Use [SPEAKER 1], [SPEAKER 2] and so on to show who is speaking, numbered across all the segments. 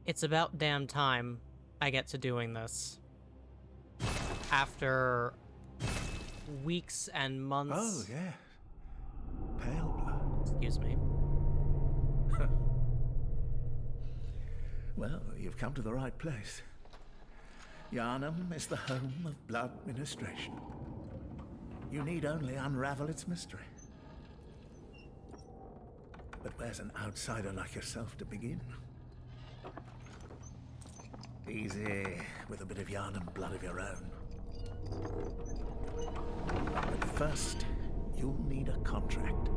[SPEAKER 1] It's about damn time I get to doing this. After weeks and
[SPEAKER 2] Oh,
[SPEAKER 1] months...
[SPEAKER 2] yeah. Pale blood.
[SPEAKER 1] Excuse me.
[SPEAKER 2] Well, you've come to the right place. Yharnam is the home of blood ministration. You need only unravel its mystery. But where's an outsider like yourself to begin? Easy, with a bit of Yharnam blood of your own. But first, you'll need a contract.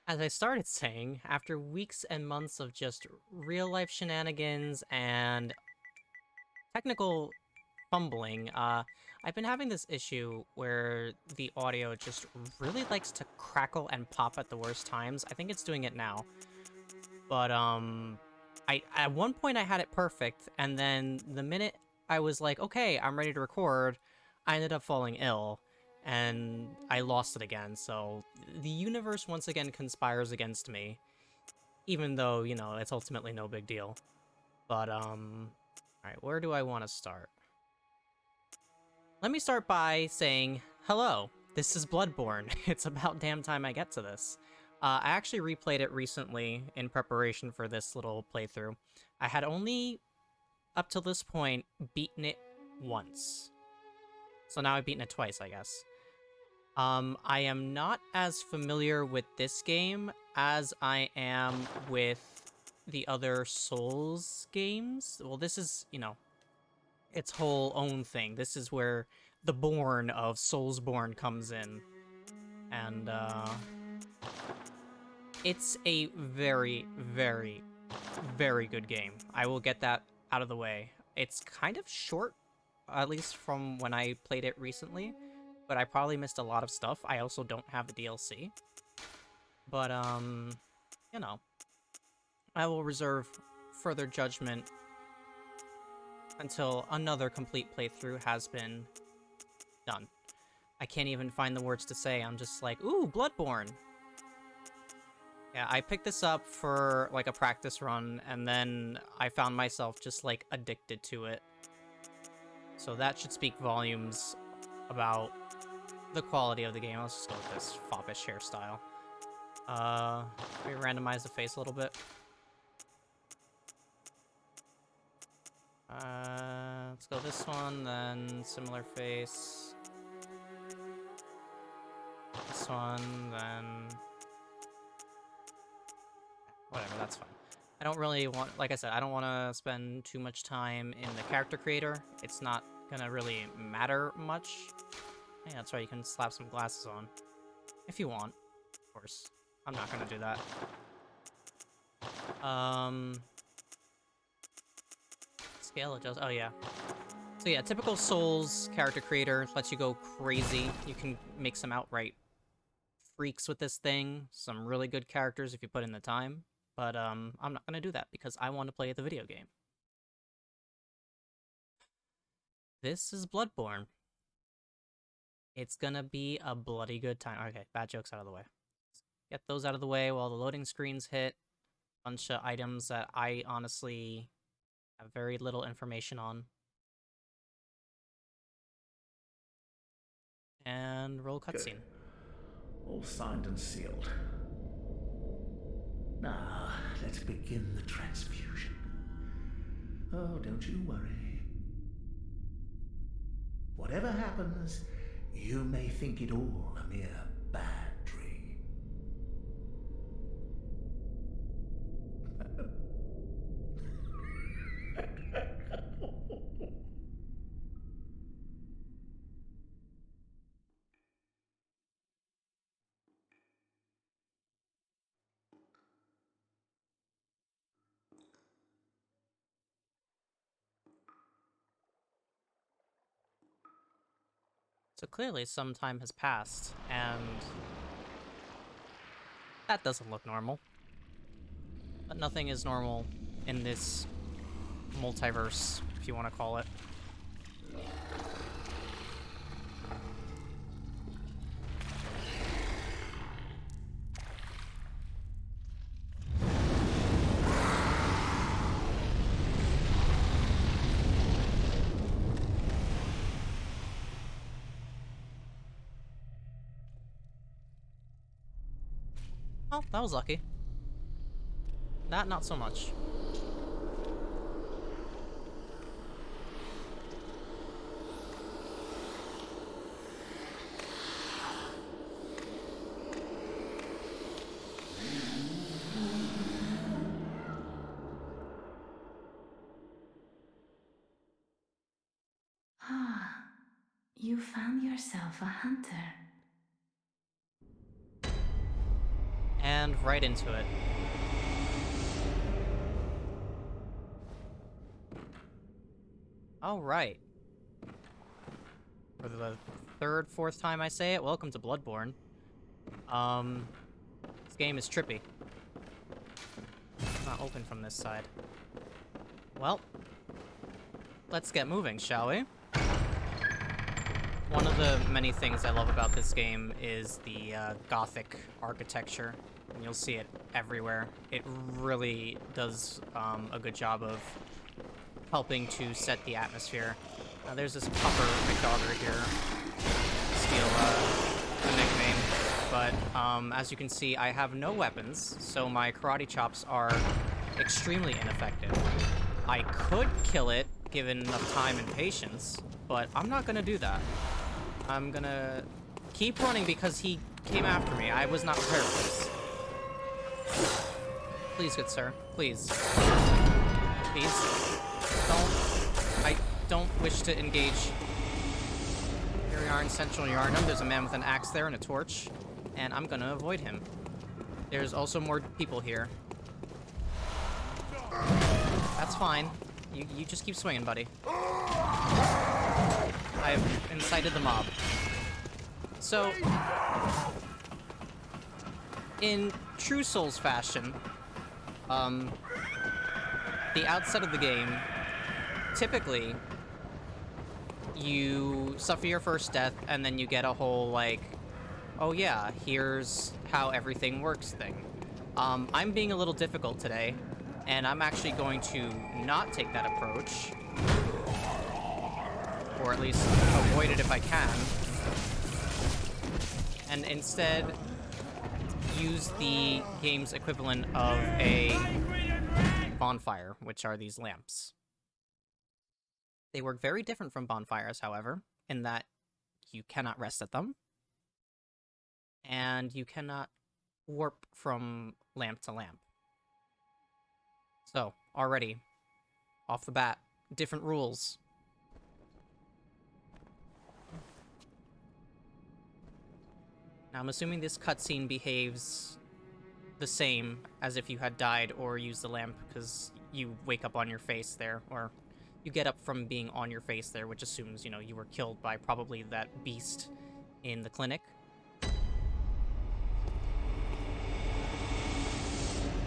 [SPEAKER 1] As I started saying, after weeks and months of just real-life shenanigans and technical fumbling, I've been having this issue where the audio just really likes to crackle and pop at the worst times. I think it's doing it now. But, at one point I had it perfect, and then the minute I was like, okay, I'm ready to record, I ended up falling ill, and I lost it again. So the universe once again conspires against me, even though, you know, it's ultimately no big deal. But, alright, where do I want to start? Let me start by saying, hello, this is Bloodborne. It's about damn time I get to this. I actually replayed it recently in preparation for this little playthrough. I had only, up to this point, beaten it once. So now I've beaten it twice, I guess. I am not as familiar with this game as I am with the other Souls games. Well, this is, you know, its whole own thing. This is where the Born of Soulsborne comes in. And, it's a very, very, very good game. I will get that out of the way. It's kind of short, at least from when I played it recently, but I probably missed a lot of stuff. I also don't have the DLC. But, you know, I will reserve further judgment until another complete playthrough has been done. I can't even find the words to say. I'm just like, ooh, Bloodborne. Yeah, I picked this up for, like, a practice run, and then I found myself just, like, addicted to it. So that should speak volumes about the quality of the game. Let's just go with this foppish hairstyle. We randomize the face a little bit. Let's go this one, then similar face. This one, then... whatever, that's fine. I don't really want, like I said, I don't want to spend too much time in the character creator. It's not gonna really matter much. Yeah, that's right, you can slap some glasses on. If you want, of course. I'm not gonna do that. Scale adjust, oh yeah. So yeah, typical Souls character creator lets you go crazy. You can make some outright freaks with this thing. Some really good characters if you put in the time. But, I'm not gonna do that because I want to play the video game. This is Bloodborne. It's gonna be a bloody good time. Okay, bad jokes out of the way. Get those out of the way while the loading screens hit. Bunch of items that I honestly have very little information on. And roll cutscene.
[SPEAKER 2] All signed and sealed. Now, let's begin the transfusion. Oh, don't you worry. Whatever happens, you may think it all a mere bad dream.
[SPEAKER 1] So clearly some time has passed, and that doesn't look normal. But nothing is normal in this multiverse, if you want to call it. Oh, that was lucky. That, not so much.
[SPEAKER 3] Ah, you found yourself a hunter.
[SPEAKER 1] And right into it. Alright. For the third, fourth time I say it, welcome to Bloodborne. This game is trippy. It's not open from this side. Well, let's get moving, shall we? One of the many things I love about this game is the Gothic architecture, and you'll see it everywhere. It really does a good job of helping to set the atmosphere. There's this Pupper McDogger here. Steal a nickname. But as you can see, I have no weapons, so my karate chops are extremely ineffective. I could kill it, given enough time and patience, but I'm not gonna do that. I'm gonna keep running because he came after me. I was not prepared for this. Please, good sir. Please. Please. I don't wish to engage. Here we are in central Yharnam. There's a man with an axe there and a torch, and I'm gonna avoid him. There's also more people here. That's fine. You just keep swinging, buddy. I've incited the mob. So, in true Souls fashion, the outset of the game, typically, you suffer your first death, and then you get a whole, like, oh yeah, here's how everything works thing. I'm being a little difficult today, and I'm actually going to not take that approach. Or at least avoid it if I can. And instead, use the game's equivalent of a bonfire, which are these lamps. They work very different from bonfires, however, in that you cannot rest at them, and you cannot warp from lamp to lamp. So, already, off the bat, different rules. Now, I'm assuming this cutscene behaves the same as if you had died or used the lamp, because you wake up on your face there, or you get up from being on your face there, which assumes, you know, you were killed by probably that beast in the clinic.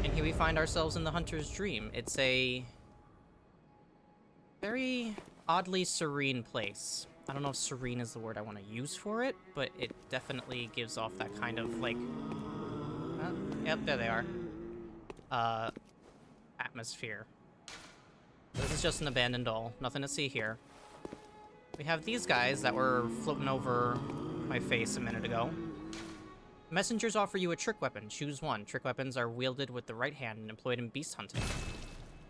[SPEAKER 1] And here we find ourselves in the Hunter's Dream. It's a very oddly serene place. I don't know if serene is the word I want to use for it, but it definitely gives off that kind of, like... yep, there they are. Atmosphere. This is just an abandoned doll. Nothing to see here. We have these guys that were floating over my face a minute ago. Messengers offer you a trick weapon. Choose one. Trick weapons are wielded with the right hand and employed in beast hunting.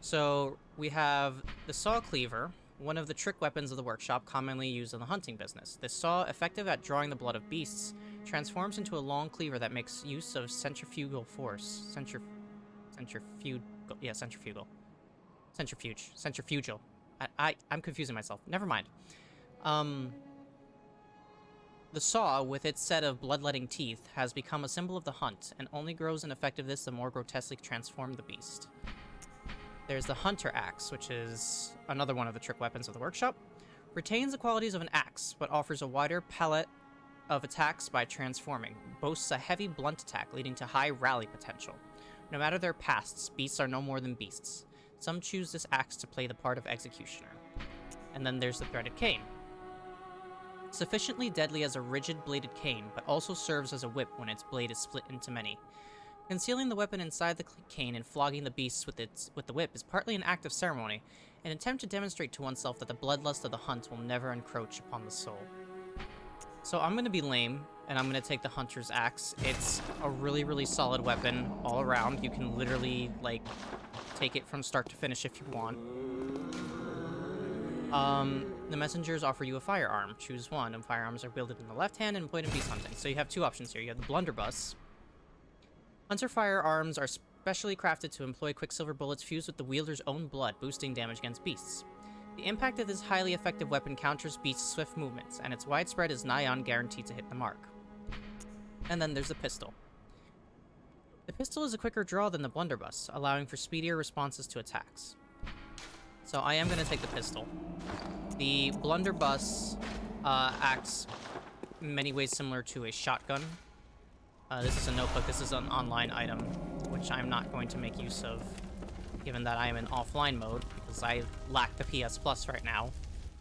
[SPEAKER 1] So, we have the saw cleaver, one of the trick weapons of the workshop commonly used in the hunting business. This saw, effective at drawing the blood of beasts, transforms into a long cleaver that makes use of centrifugal force. Centrifugal. I'm confusing myself. Never mind. The saw, with its set of bloodletting teeth, has become a symbol of the hunt, and only grows in effectiveness the more grotesquely transformed the beast. There's the Hunter Axe, which is another one of the trick weapons of the workshop. Retains the qualities of an axe, but offers a wider palette of attacks by transforming. Boasts a heavy, blunt attack, leading to high rally potential. No matter their pasts, beasts are no more than beasts. Some choose this axe to play the part of executioner. And then there's the Threaded Cane. Sufficiently deadly as a rigid bladed cane, but also serves as a whip when its blade is split into many. Concealing the weapon inside the cane and flogging the beasts with the whip is partly an act of ceremony, an attempt to demonstrate to oneself that the bloodlust of the hunt will never encroach upon the soul. So I'm gonna be lame, and I'm gonna take the hunter's axe. It's a really, really solid weapon all around. You can literally, like, take it from start to finish if you want. The messengers offer you a firearm. Choose one, and firearms are wielded in the left hand and employed in beast hunting. So you have two options here. You have the blunderbuss. Hunter firearms are specially crafted to employ quicksilver bullets fused with the wielder's own blood, boosting damage against beasts. The impact of this highly effective weapon counters beasts' swift movements, and its widespread is nigh on guaranteed to hit the mark. And then there's the pistol. The pistol is a quicker draw than the blunderbuss, allowing for speedier responses to attacks. So I am going to take the pistol. The blunderbuss acts in many ways similar to a shotgun. This is a notebook. This is an online item, which I'm not going to make use of, given that I am in offline mode, because I lack the PS Plus right now.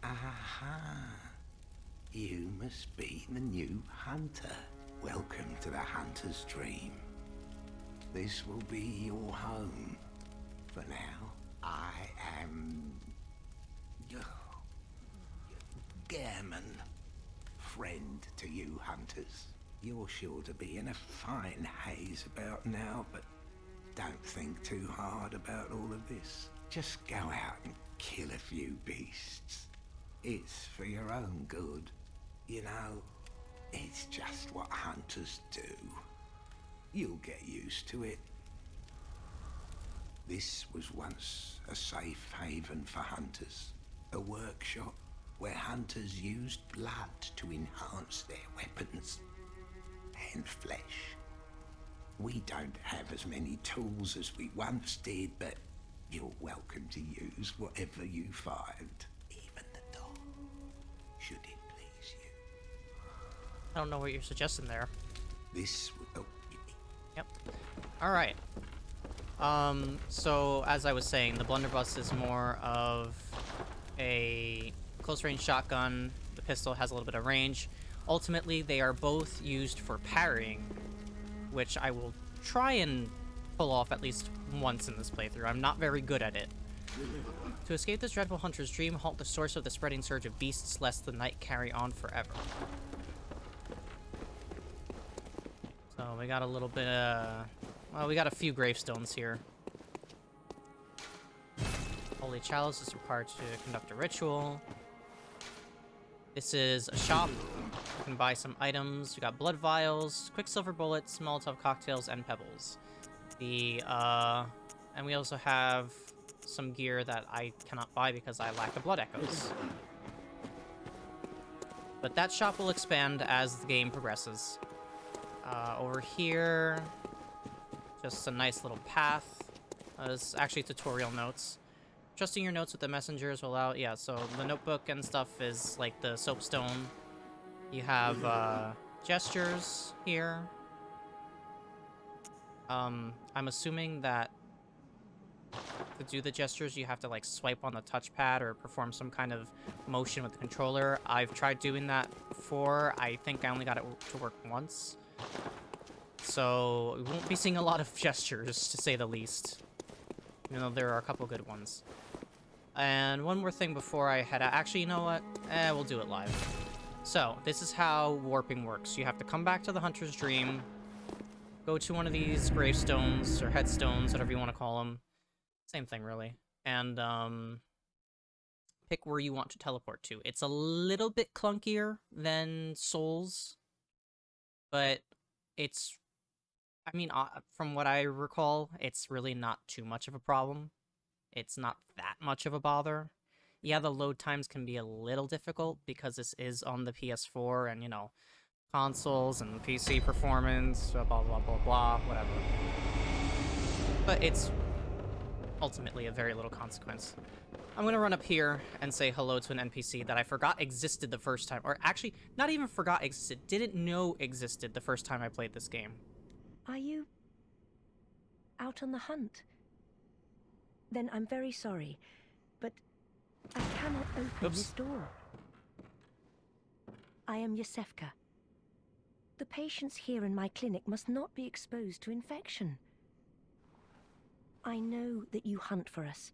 [SPEAKER 4] Aha! You must be the new hunter. Welcome to the hunter's dream. This will be your home. For now, I am... Gammon. Friend to you hunters. You're sure to be in a fine haze about now, but don't think too hard about all of this. Just go out and kill a few beasts. It's for your own good. You know, it's just what hunters do. You'll get used to it. This was once a safe haven for hunters. A workshop where hunters used blood to enhance their weapons and flesh. We don't have as many tools as we once did, but you're welcome to use whatever you find. Even the dog, should it please you.
[SPEAKER 1] I don't know what you're suggesting there.
[SPEAKER 4] This will...
[SPEAKER 1] Yep. Alright. So, as I was saying, the blunderbuss is more of a close-range shotgun. The pistol has a little bit of range. Ultimately, they are both used for parrying, which I will try and pull off at least once in this playthrough. I'm not very good at it. To escape this dreadful hunter's dream, halt the source of the spreading surge of beasts, lest the night carry on forever. So we got a little bit of... Well, we got a few gravestones here. Holy chalice is required to conduct a ritual. This is a shop. You can buy some items. We got blood vials, quicksilver bullets, Molotov cocktails, and pebbles. And we also have some gear that I cannot buy because I lack the blood echoes. But that shop will expand as the game progresses. Over here, just a nice little path. It's actually tutorial notes. Trusting your notes with the messengers will allow... Yeah, so the notebook and stuff is like the soapstone. You have gestures here. I'm assuming that to do the gestures, you have to like swipe on the touchpad or perform some kind of motion with the controller. I've tried doing that before. I think I only got it to work once. So we won't be seeing a lot of gestures, to say the least. Even though there are a couple good ones. And one more thing before I head out. Actually, you know what? We'll do it live. So, this is how warping works. You have to come back to the Hunter's Dream, go to one of these gravestones, or headstones, whatever you want to call them. Same thing, really. And, pick where you want to teleport to. It's a little bit clunkier than Souls, but it's... I mean, from what I recall, it's really not too much of a problem. It's not that much of a bother. Yeah, the load times can be a little difficult because this is on the PS4 and, you know, consoles and PC performance, blah, blah, blah, blah, whatever. But it's ultimately a very little consequence. I'm gonna run up here and say hello to an NPC that I forgot existed the first time. Or actually, not even forgot existed, didn't know existed the first time I played this game.
[SPEAKER 5] Are you out on the hunt? Then I'm very sorry, but I cannot open this door. I am Yosefka. The patients here in my clinic must not be exposed to infection. I know that you hunt for us,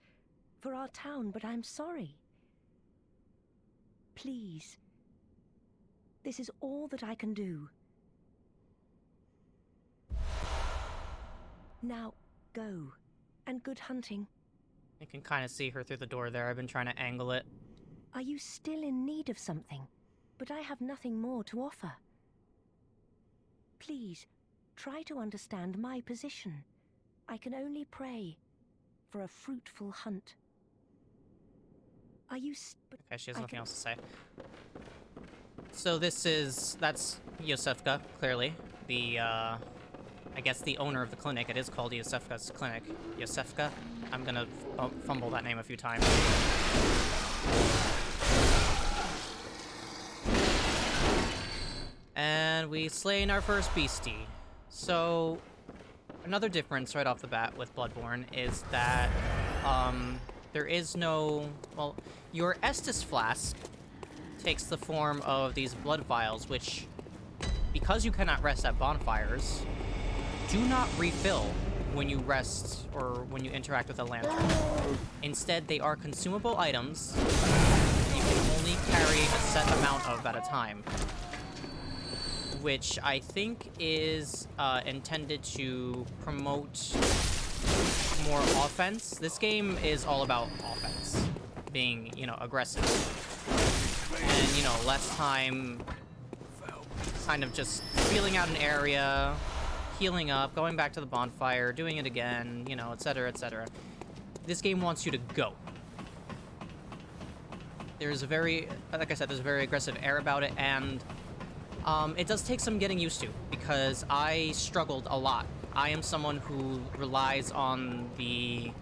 [SPEAKER 5] for our town, but I'm sorry. Please. This is all that I can do. Now, go. And good hunting.
[SPEAKER 1] You can kind of see her through the door there. I've been trying to angle it.
[SPEAKER 5] Are you still in need of something? But I have nothing more to offer. Please, try to understand my position. I can only pray for a fruitful hunt. Are you
[SPEAKER 1] Okay, she has nothing else to say. So that's Yosefka, clearly. The, I guess the owner of the clinic. It is called Yosefka's clinic. Yosefka? I'm gonna fumble that name a few times. And we slain our first beastie. So, another difference right off the bat with Bloodborne is that, there is no... Well, your Estus flask takes the form of these blood vials, which, because you cannot rest at bonfires, do not refill when you rest or when you interact with a lantern. Instead, they are consumable items you can only carry a set amount of at a time, which I think is intended to promote more offense. This game is all about offense, being, you know, aggressive. And, you know, less time kind of just feeling out an area, healing up, going back to the bonfire, doing it again, you know, etc., etc. This game wants you to go. There's a very, like I said, there's a very aggressive air about it, and it does take some getting used to, because I struggled a lot. I am someone who relies on the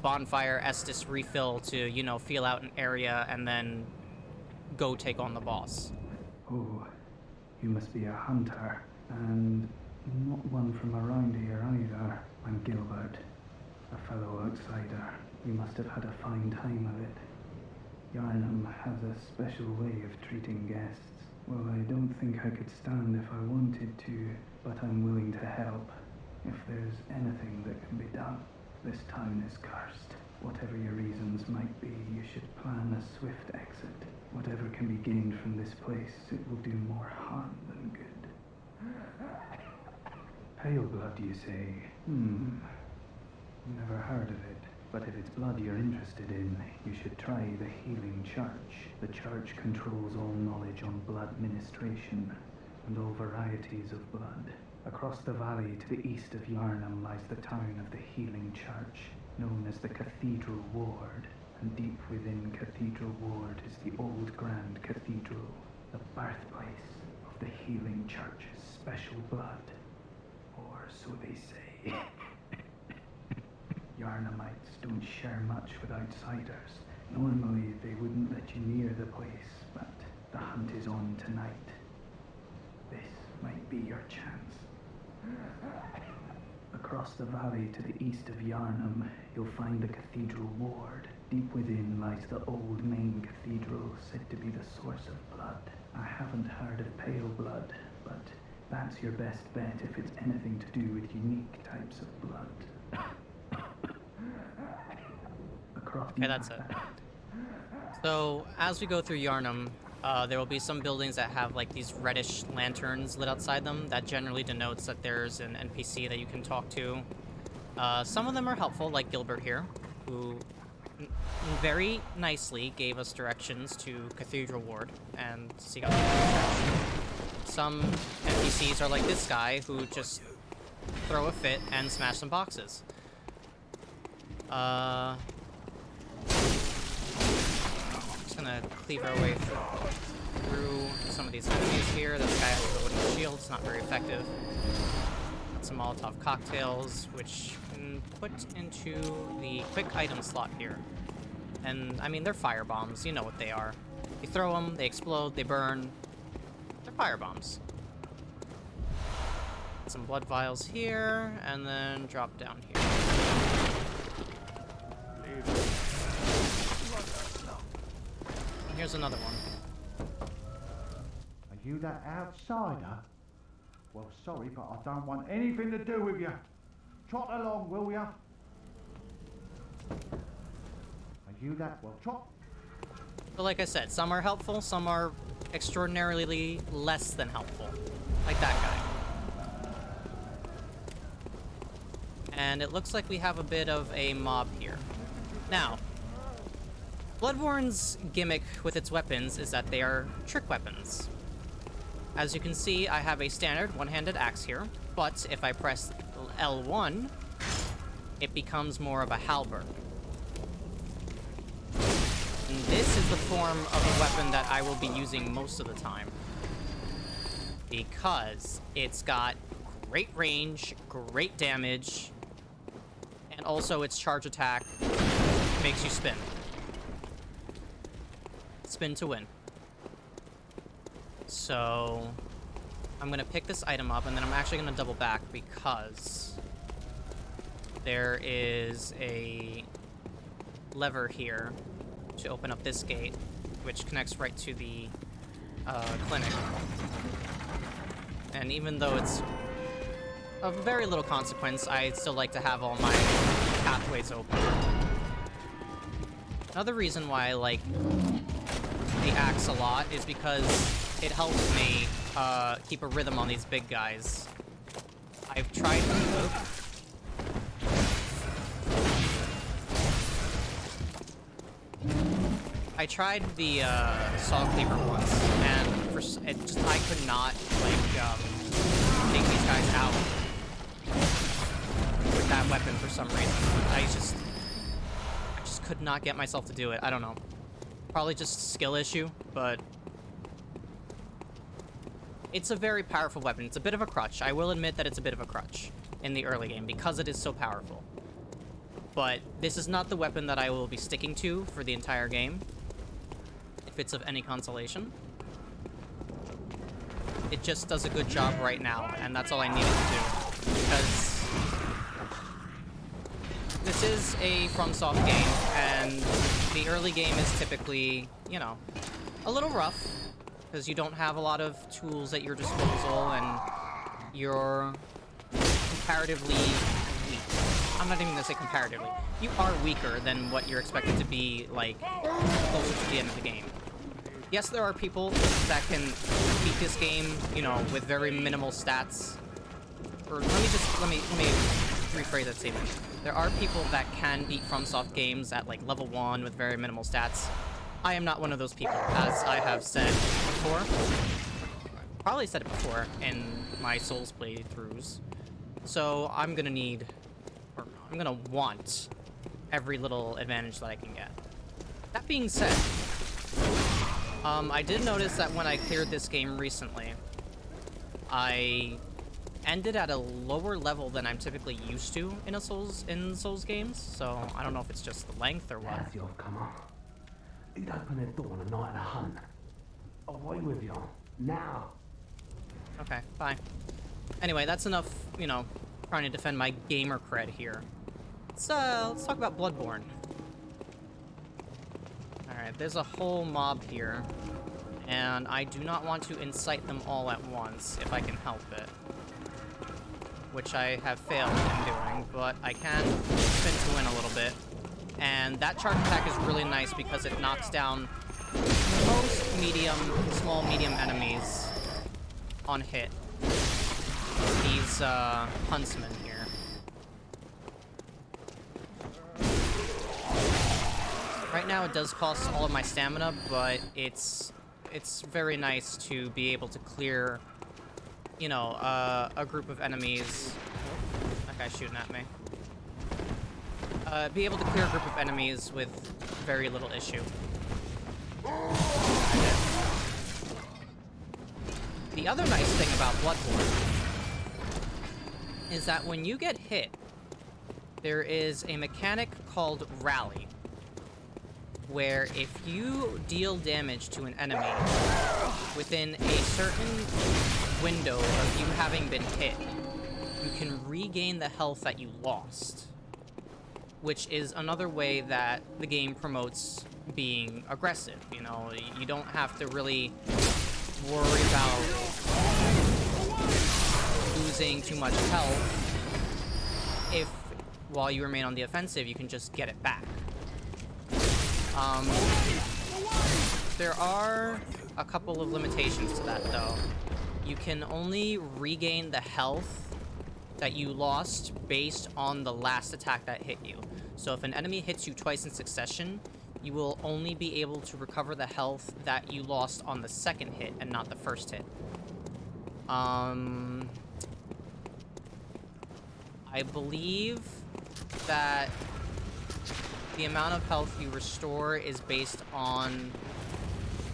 [SPEAKER 1] bonfire Estus refill to, you know, feel out an area and then go take on the boss.
[SPEAKER 6] Oh, you must be a hunter, and not one from around here either. I'm Gilbert, a fellow outsider. You must have had a fine time of it. Yharnam has a special way of treating guests. Well, I don't think I could stand if I wanted to, but I'm willing to help. If there's anything that can be done, this town is cursed. Whatever your reasons might be, you should plan a swift exit. Whatever can be gained from this place, it will do more harm than good. Pale blood, you say? Never heard of it. But if it's blood you're interested in, you should try the Healing Church. The church controls all knowledge on blood ministration and all varieties of blood. Across the valley to the east of Yharnam lies the town of the Healing Church, known as the Cathedral Ward. And deep within Cathedral Ward is the old Grand Cathedral, the birthplace of the Healing Church's special blood. Or so they say. Yharnamites don't share much with outsiders. Normally they wouldn't let you near the place, but the hunt is on tonight. This might be your chance. Across the valley to the east of Yharnam, you'll find the Cathedral Ward. Deep within lies the old main cathedral, said to be the source of blood. I haven't heard of pale blood, but that's your best bet if it's anything to do with unique types of blood.
[SPEAKER 1] Okay, that's it. So, as we go through Yharnam, there will be some buildings that have, like, these reddish lanterns lit outside them. That generally denotes that there's an NPC that you can talk to. Some of them are helpful, like Gilbert here, who very nicely gave us directions to Cathedral Ward and seek out the church. Some NPCs are like this guy, who just throw a fit and smash some boxes. Just gonna cleave our way through some of these enemies here. This guy has a wooden shield, it's not very effective. Some Molotov cocktails, which can put into the quick item slot here. And, I mean, they're fire bombs, you know what they are. You throw them, they explode, they burn. They're fire bombs. Some blood vials here, and then drop down here. Here's another one.
[SPEAKER 7] Are you that outsider? Well, sorry, but I don't want anything to do with you. Trot along, will ya? Are you that? Well, trot.
[SPEAKER 1] So like I said, some are helpful, some are extraordinarily less than helpful. Like that guy. And it looks like we have a bit of a mob here. Now, Bloodborne's gimmick with its weapons is that they are trick weapons. As you can see, I have a standard one-handed axe here, but if I press L1, it becomes more of a halberd. And this is the form of a weapon that I will be using most of the time, because it's got great range, great damage, and also its charge attack makes you spin. Spin to win. So I'm gonna pick this item up, and then I'm actually gonna double back because there is a lever here to open up this gate, which connects right to the clinic. And even though it's of very little consequence, I still like to have all my pathways open. Another reason why I like the axe a lot is because it helps me keep a rhythm on these big guys. I've tried... I tried the saw cleaver once, and I could not take these guys out with that weapon for some reason. I just could not get myself to do it. I don't know. Probably just a skill issue, but it's a very powerful weapon. It's a bit of a crutch. I will admit that it's a bit of a crutch in the early game because it is so powerful. But this is not the weapon that I will be sticking to for the entire game, if it's of any consolation. It just does a good job right now, and that's all I needed to do. Because this is a FromSoft game, and the early game is typically, you know, a little rough, because you don't have a lot of tools at your disposal, and you're comparatively weak. I'm not even gonna say comparatively. You are weaker than what you're expected to be, like, closer to the end of the game. Yes, there are people that can beat this game, you know, with very minimal stats. Or let me rephrase that statement. There are people that can beat FromSoft games at like level 1 with very minimal stats. I am not one of those people, as I have said before. Probably said it before in my Souls playthroughs. So I'm gonna need, or I'm gonna want every little advantage that I can get. That being said, I did notice that when I cleared this game recently, I ended at a lower level than I'm typically used to in Souls games. So I don't know if it's just the length or what.
[SPEAKER 8] There's your comer. He'd open their door on a night of hunt. Away with you. Now.
[SPEAKER 1] Okay, bye. Anyway, that's enough, you know, trying to defend my gamer cred here. Let's talk about Bloodborne. Alright, there's a whole mob here, and I do not want to incite them all at once, if I can help it. Which I have failed in doing, but I can spin to win a little bit. And that charge attack is really nice because it knocks down most small medium enemies on hit. These huntsmen here. Right now it does cost all of my stamina, but it's very nice to be able to clear, you know, a group of enemies. That guy's shooting at me. Be able to clear a group of enemies with very little issue. The other nice thing about Bloodborne is that when you get hit, there is a mechanic called Rally, where if you deal damage to an enemy within a certain window of you having been hit, you can regain the health that you lost, which is another way that the game promotes being aggressive. You know, you don't have to really worry about losing too much health if, while you remain on the offensive, you can just get it back. There are a couple of limitations to that, though. You can only regain the health that you lost based on the last attack that hit you. So if an enemy hits you twice in succession, you will only be able to recover the health that you lost on the second hit and not the first hit. I believe that the amount of health you restore is based on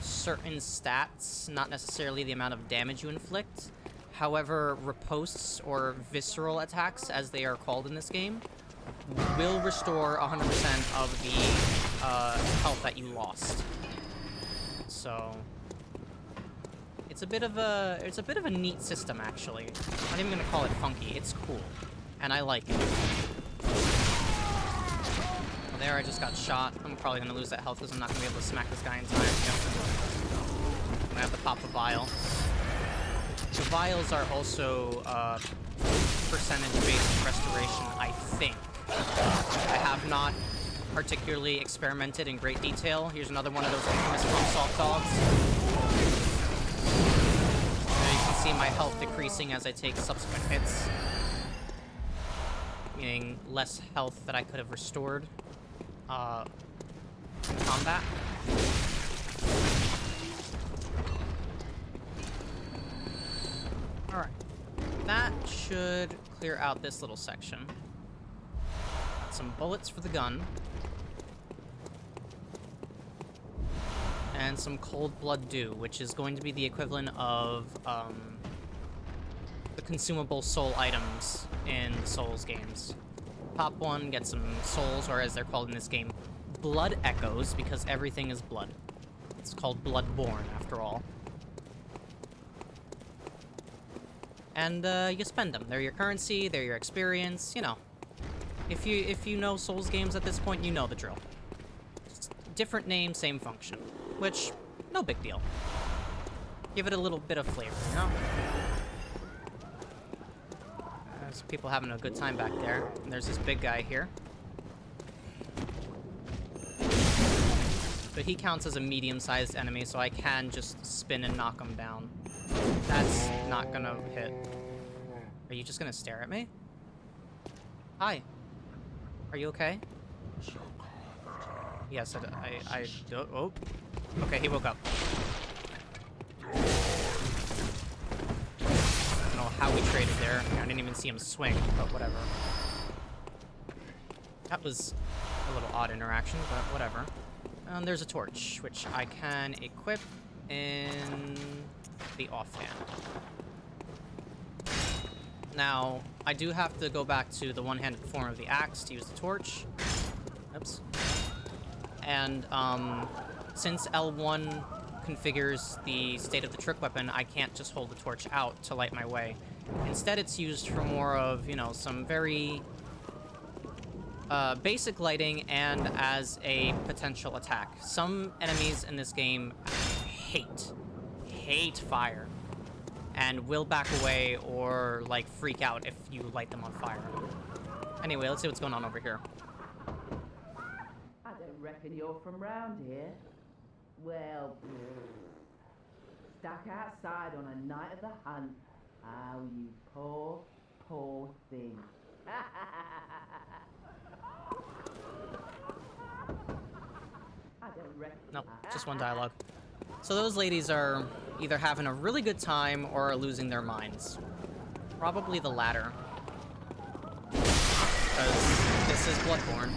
[SPEAKER 1] certain stats, not necessarily the amount of damage you inflict. However, ripostes, or visceral attacks, as they are called in this game, will restore 100% of the health that you lost. So it's a bit of a neat system, actually. I'm not even gonna call it funky. It's cool, and I like it. Well, there, I just got shot. I'm probably gonna lose that health because I'm not gonna be able to smack this guy in time. Yep. I'm gonna have to pop a vial. The vials are also percentage-based restoration, I think. I have not particularly experimented in great detail. Here's another one of those infamous FromSoft dogs. There you can see my health decreasing as I take subsequent hits, meaning less health that I could have restored in combat. Alright, that should clear out this little section. Got some bullets for the gun. And some cold blood dew, which is going to be the equivalent of the consumable soul items in the Souls games. Pop one, get some souls, or as they're called in this game, blood echoes, because everything is blood. It's called Bloodborne, after all. And you spend them. They're your currency, they're your experience, you know. If you know Souls games at this point, you know the drill. Just different name, same function. Which, no big deal. Give it a little bit of flavor, you know? There's people having a good time back there. And there's this big guy here. But he counts as a medium-sized enemy, so I can just spin and knock him down. That's not gonna hit. Are you just gonna stare at me? Hi. Are you okay? Yes, oh. Okay, he woke up. I don't know how we traded there. I didn't even see him swing, but whatever. That was a little odd interaction, but whatever. And there's a torch, which I can equip in the offhand. Now, I do have to go back to the one-handed form of the axe to use the torch. Oops. And, since L1 configures the state of the trick weapon, I can't just hold the torch out to light my way. Instead, it's used for more of, you know, some very basic lighting and as a potential attack. Some enemies in this game hate fire and will back away or, like, freak out if you light them on fire. Anyway, let's see what's going on over here.
[SPEAKER 9] I don't reckon you're from round here. Well, stuck outside on a night of the hunt. Oh, you poor, poor thing. I don't reckon.
[SPEAKER 1] No, just one dialogue. So those ladies are either having a really good time or are losing their minds. Probably the latter. Because this is Bloodborne.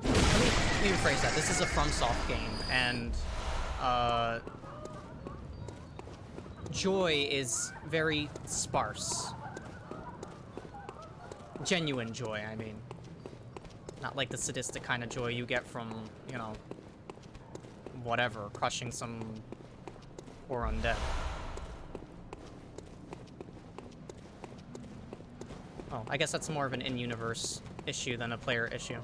[SPEAKER 1] Let me rephrase that. This is a FromSoft game, and joy is very sparse. Genuine joy, I mean. Not like the sadistic kind of joy you get from, you know, whatever, crushing some poor undead. Oh, I guess that's more of an in-universe issue than a player issue.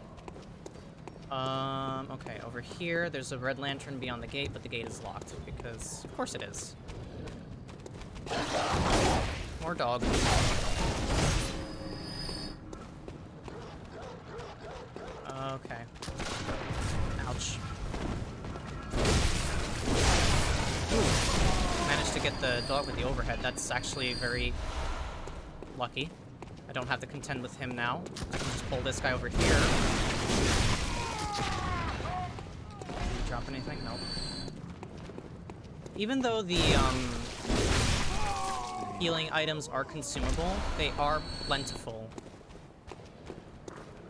[SPEAKER 1] Okay, over here, there's a red lantern beyond the gate, but the gate is locked, because, of course it is. More dog. Okay. Ouch. Ooh. Managed to get the dog with the overhead. That's actually very lucky. don't have to contend with him now. I can just pull this guy over here. Did he drop anything? Nope. Even though the healing items are consumable, they are plentiful.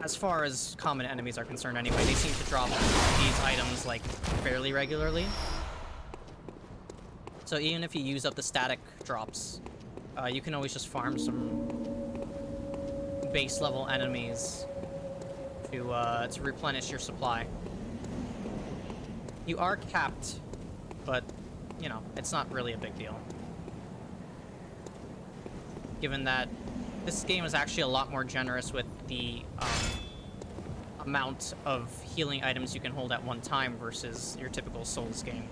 [SPEAKER 1] As far as common enemies are concerned anyway, they seem to drop these items, like, fairly regularly. So even if you use up the static drops, you can always just farm some base level enemies to replenish your supply. You are capped, but, you know, it's not really a big deal. Given that this game is actually a lot more generous with the amount of healing items you can hold at one time versus your typical Souls game.